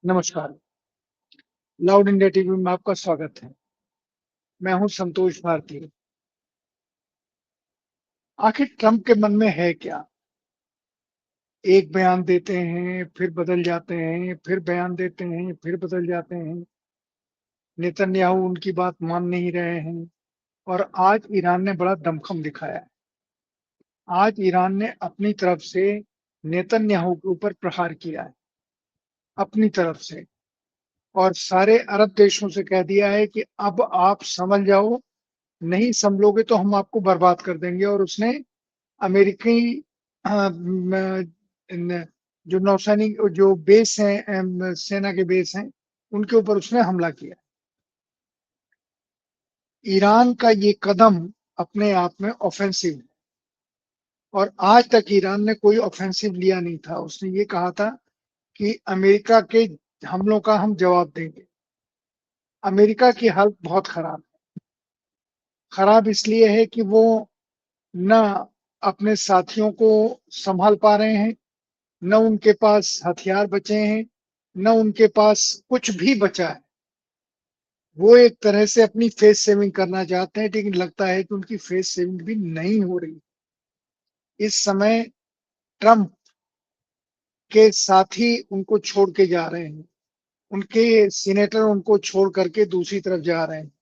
नमस्कार। Loud India TV में आपका स्वागत है। मैं हूं संतोष भारती। आखिर ट्रंप के मन में है क्या? एक बयान देते हैं, फिर बदल जाते हैं, फिर बयान देते हैं, फिर बदल जाते हैं। नेतन्याहू उनकी बात मान नहीं रहे हैं और आज ईरान ने बड़ा दमखम दिखाया है। आज ईरान ने अपनी तरफ से नेतन्याहू के ऊपर प्रहार किया है, अपनी तरफ से, और सारे अरब देशों से कह दिया है कि अब आप समझ जाओ, नहीं संभलोगे तो हम आपको बर्बाद कर देंगे। और उसने अमेरिकी जो नौसैनिक जो बेस हैं, सेना के बेस हैं, उनके ऊपर उसने हमला किया। ईरान का ये कदम अपने आप में ऑफेंसिव है और आज तक ईरान ने कोई ऑफेंसिव लिया नहीं था। उसने ये कहा था कि अमेरिका के हमलों का हम जवाब देंगे। अमेरिका की हालत बहुत खराब है। खराब इसलिए है कि वो न अपने साथियों को संभाल पा रहे हैं, न उनके पास हथियार बचे हैं, न उनके पास कुछ भी बचा है। वो एक तरह से अपनी फेस सेविंग करना चाहते हैं, लेकिन लगता है कि उनकी फेस सेविंग भी नहीं हो रही। इस समय ट्रंप के साथी उनको छोड़ के जा रहे हैं, उनके सीनेटर उनको छोड़ करके दूसरी तरफ जा रहे हैं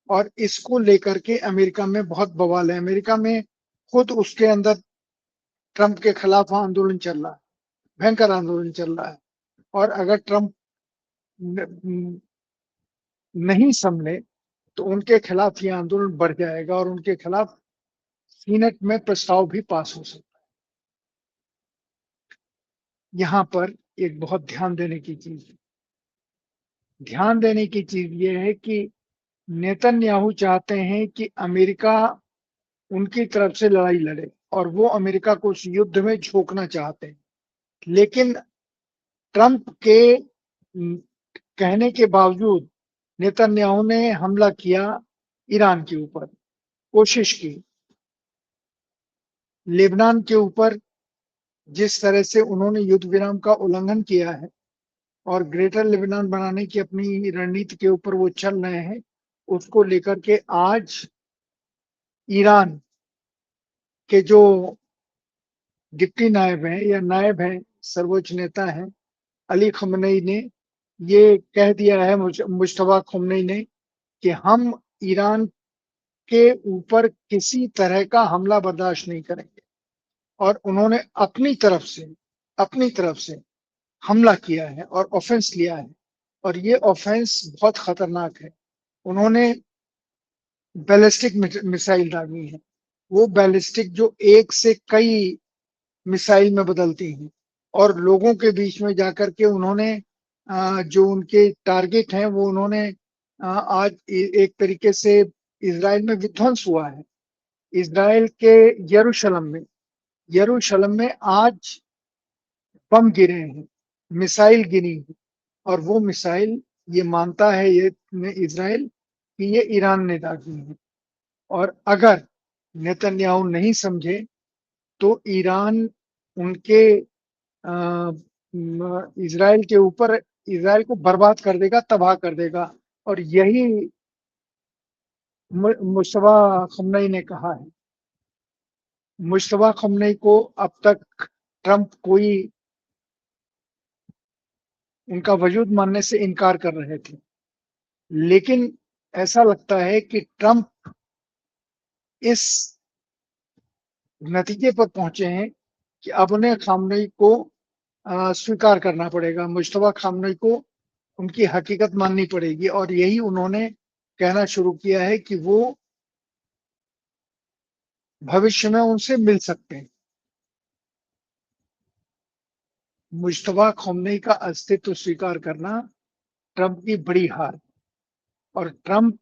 और इसको लेकर के अमेरिका में बहुत बवाल है। अमेरिका में खुद उसके अंदर ट्रंप के खिलाफ आंदोलन चल रहा है, भयंकर आंदोलन चल रहा है। और अगर ट्रंप नहीं संभले तो उनके खिलाफ ये आंदोलन बढ़ जाएगा और उनके खिलाफ सीनेट में प्रस्ताव भी पास हो सकता है। यहाँ पर एक बहुत ध्यान देने की चीज ये है कि नेतन्याहू चाहते हैं कि अमेरिका उनकी तरफ से लड़ाई लड़े और वो अमेरिका को उस युद्ध में झोंकना चाहते हैं। लेकिन ट्रंप के कहने के बावजूद नेतन्याहू ने हमला किया ईरान के ऊपर, कोशिश की। लेबनान के ऊपर जिस तरह से उन्होंने युद्ध विराम का उल्लंघन किया है और ग्रेटर लेबनान बनाने की अपनी रणनीति के ऊपर वो चल रहे हैं, उसको लेकर के आज ईरान के जो डिप्टी नायब हैं या नायब हैं, सर्वोच्च नेता हैं, अली खamenei ने ये कह दिया है, मुश्तबा खamenei ने, कि हम ईरान के ऊपर किसी तरह का हमला बर्दाश्त नहीं करेंगे। और उन्होंने अपनी तरफ से हमला किया है और ऑफेंस लिया है और ये ऑफेंस बहुत खतरनाक है। उन्होंने बैलिस्टिक मिसाइल दागी है, वो बैलिस्टिक जो एक से कई मिसाइल में बदलती हैं और लोगों के बीच में जाकर के उन्होंने जो उनके टारगेट हैं वो उन्होंने आज एक तरीके से इजराइल में विध्वंस हुआ है। इजराइल के यरूशलेम में आज बम गिरे हैं, मिसाइल गिरी है और वो मिसाइल, ये मानता है ये इजराइल कि ये ईरान ने दागी है। और अगर नेतन्याहू नहीं समझे तो ईरान उनके इजराइल के ऊपर, इजराइल को बर्बाद कर देगा, तबाह कर देगा। और यही मुश्तबा खamenei ने कहा है। मुश्तबा खamenei को अब तक ट्रंप कोई उनका वजूद मानने से इनकार कर रहे थे, लेकिन ऐसा लगता है कि ट्रंप इस नतीजे पर पहुंचे हैं कि अब उन्हें खamenei को स्वीकार करना पड़ेगा, मुश्तबा खamenei को उनकी हकीकत माननी पड़ेगी। और यही उन्होंने कहना शुरू किया है कि वो भविष्य में उनसे मिल सकते हैं। मुश्तबा खamenei का अस्तित्व स्वीकार करना ट्रंप की बड़ी हार, और ट्रंप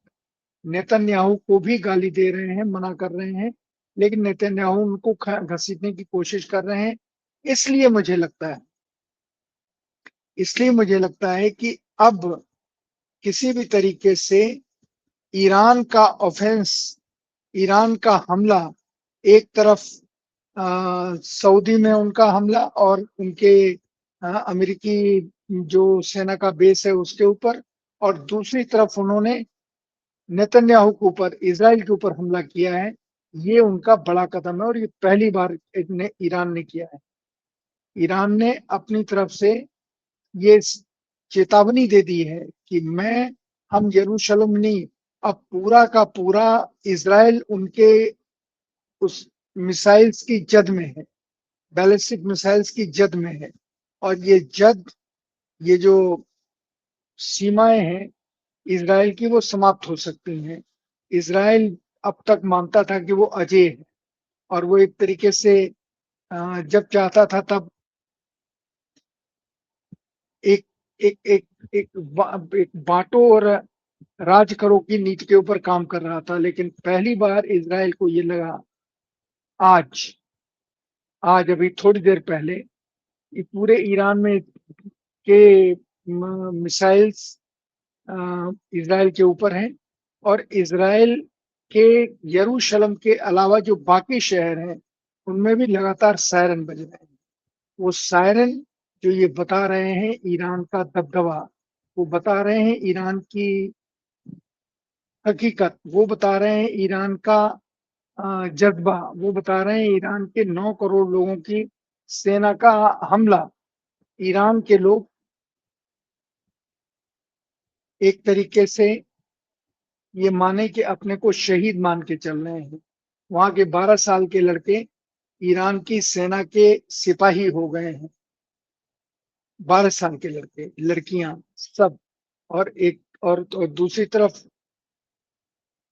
नेतन्याहू को भी गाली दे रहे हैं, मना कर रहे हैं, लेकिन नेतन्याहू उनको घसीटने की कोशिश कर रहे हैं। इसलिए मुझे लगता है इसलिए मुझे लगता है कि अब किसी भी तरीके से ईरान का ऑफेंस, ईरान का हमला, एक तरफ सऊदी में उनका हमला और उनके अमेरिकी जो सेना का बेस है उसके ऊपर, और दूसरी तरफ उन्होंने नेतन्याहू के ऊपर, इज़राइल के ऊपर हमला किया है। ये उनका बड़ा कदम है और ये पहली बार ईरान ने किया है। ईरान ने अपनी तरफ से ये चेतावनी दे दी है कि हम यरूशलेम नहीं, अब पूरा का पूरा इज़राइल उनके उस मिसाइल्स की जद में है, बैलिस्टिक मिसाइल्स की जद में है। और ये जो सीमाएं हैं इज़राइल की, वो समाप्त हो सकती हैं। इज़राइल अब तक मानता था कि वो अजेय है, और वो एक तरीके से जब चाहता था तब एक एक एक एक बांटो और राज करो की नीति के ऊपर काम कर रहा था। लेकिन पहली बार इज़राइल को ये लगा, आज आज अभी थोड़ी देर पहले, ये पूरे ईरान में के मिसाइल्स इज़राइल के ऊपर हैं, और इज़राइल के यरूशलेम के अलावा जो बाकी शहर हैं उनमें भी लगातार सायरन बज रहे हैं। वो सायरन जो ये बता रहे हैं ईरान का दबदबा, वो बता रहे हैं ईरान की हकीकत, वो बता रहे हैं ईरान का जज्बा, वो बता रहे हैं ईरान के 9 करोड़ लोगों की सेना का हमला। ईरान के लोग एक तरीके से ये माने कि अपने को शहीद मान के चल रहे हैं। वहां के 12 साल के लड़के ईरान की सेना के सिपाही हो गए हैं। 12 साल के लड़के, लड़कियां, सब। और दूसरी तरफ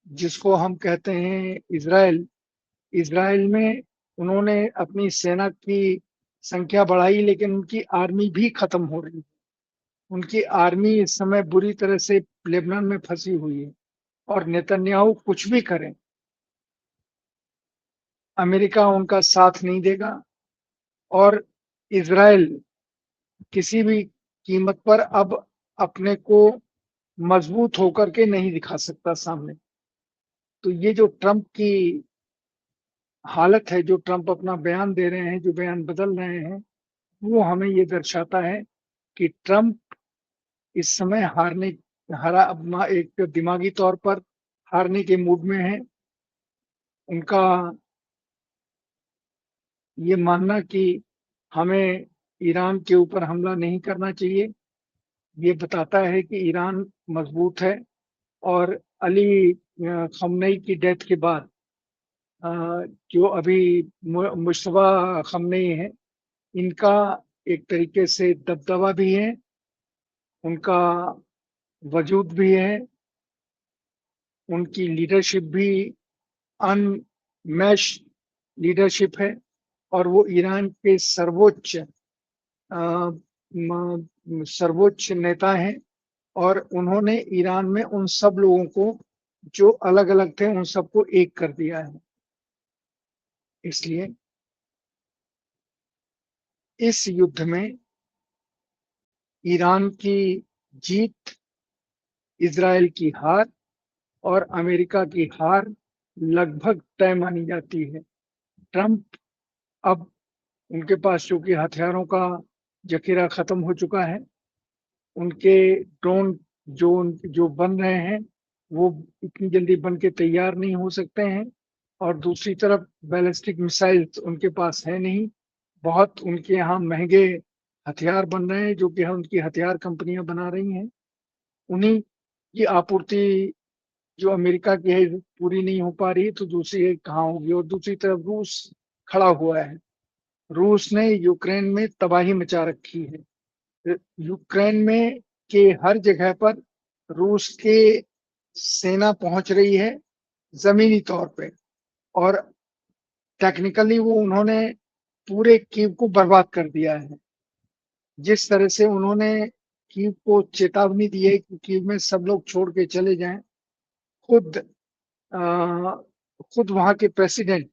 जिसको हम कहते हैं इज़राइल, इज़राइल में उन्होंने अपनी सेना की संख्या बढ़ाई, लेकिन उनकी आर्मी भी खत्म हो रही है। उनकी आर्मी इस समय बुरी तरह से लेबनान में फंसी हुई है, और नेतन्याहू कुछ भी करें, अमेरिका उनका साथ नहीं देगा, और इज़राइल किसी भी कीमत पर अब अपने को मजबूत होकर के नहीं दिखा सकता सामने। तो ये जो ट्रंप की हालत है, जो ट्रंप अपना बयान दे रहे हैं, जो बयान बदल रहे हैं, वो हमें ये दर्शाता है कि ट्रंप इस समय हारा अपना एक दिमागी तौर पर हारने के मूड में है। उनका ये मानना कि हमें ईरान के ऊपर हमला नहीं करना चाहिए, ये बताता है कि ईरान मजबूत है। और अली खमनेई की डेथ के बाद अ, जो अभी मुशतबा खमनेई है, इनका एक तरीके से दबदबा भी है, उनका वजूद भी है, उनकी लीडरशिप भी अनमैच्ड लीडरशिप है, और वो ईरान के सर्वोच्च नेता हैं। और उन्होंने ईरान में उन सब लोगों को जो अलग अलग थे उन सबको एक कर दिया है। इसलिए इस युद्ध में ईरान की जीत, इजराइल की हार और अमेरिका की हार लगभग तय मानी जाती है। ट्रंप, अब उनके पास चूंकि हथियारों का जखीरा खत्म हो चुका है, उनके ड्रोन जो बन रहे हैं वो इतनी जल्दी बन के तैयार नहीं हो सकते हैं। और दूसरी तरफ बैलिस्टिक मिसाइल्स उनके पास है नहीं। बहुत उनके यहाँ महंगे हथियार बन रहे हैं जो कि उनकी हथियार कंपनियां बना रही हैं। उन्हीं की आपूर्ति जो अमेरिका की है पूरी नहीं हो पा रही, तो दूसरी एक कहाँ होगी। और दूसरी तरफ रूस खड़ा हुआ है। रूस ने यूक्रेन में तबाही मचा रखी है। यूक्रेन में के हर जगह पर रूस के सेना पहुंच रही है जमीनी तौर पे, और टेक्निकली वो उन्होंने पूरे कीव को बर्बाद कर दिया है। जिस तरह से उन्होंने कीव को चेतावनी दी है कि कीव में सब लोग छोड़ के चले जाएं, खुद अ, खुद वहां के प्रेसिडेंट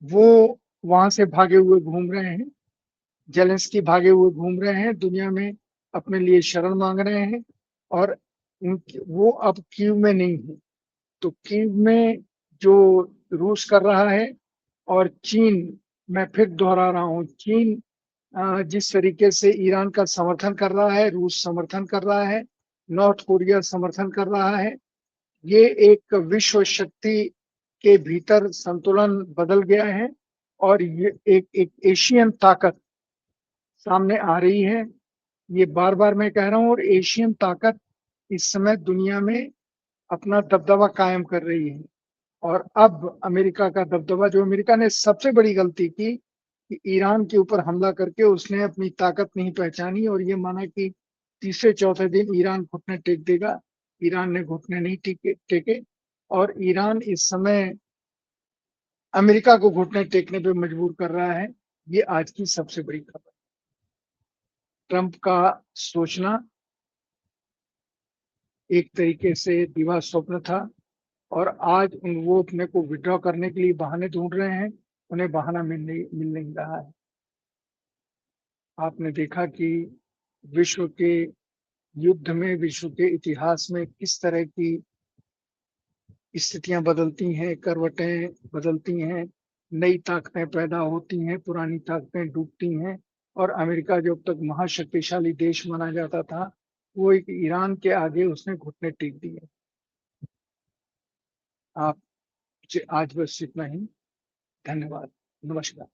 वो वहां से भागे हुए घूम रहे हैं। जेलेंस्की भागे हुए घूम रहे हैं दुनिया में, अपने लिए शरण मांग रहे हैं। और वो अब कीव में नहीं है। तो कीव में जो रूस कर रहा है, और चीन मैं फिर दोहरा रहा हूँ, चीन जिस तरीके से ईरान का समर्थन कर रहा है, रूस समर्थन कर रहा है, नॉर्थ कोरिया समर्थन कर रहा है, ये एक विश्व शक्ति के भीतर संतुलन बदल गया है और ये एक एशियन ताकत सामने आ रही है। ये बार-बार मैं कह रहा हूँ और एशियन ताकत इस समय दुनिया में अपना दबदबा कायम कर रही है। और अब अमेरिका का दबदबा, जो अमेरिका ने सबसे बड़ी गलती की कि ईरान के ऊपर हमला करके उसने अपनी ताकत नहीं पहचानी और ये माना कि तीसरे चौथे दिन ईरान घुटने टेक देगा। ईरान ने घुटने नहीं टेके और ईरान इस समय अमेरिका को घुटने टेकने पे मजबूर कर रहा है। ये आज की सबसे बड़ी खबर। ट्रंप का सोचना एक तरीके से दिवा स्वप्न था और आज वो अपने को विड्रॉ करने के लिए बहाने ढूंढ रहे हैं, उन्हें बहाना मिल नहीं रहा है। आपने देखा कि विश्व के युद्ध में, विश्व के इतिहास में किस तरह की स्थितियां बदलती हैं, करवटें बदलती हैं, नई ताकतें पैदा होती हैं, पुरानी ताकतें डूबती हैं और अमेरिका जो अब तक महाशक्तिशाली देश माना जाता था, वो एक ईरान के आगे उसने घुटने टेक दिए। आप आज बस इतना ही। धन्यवाद। नमस्कार।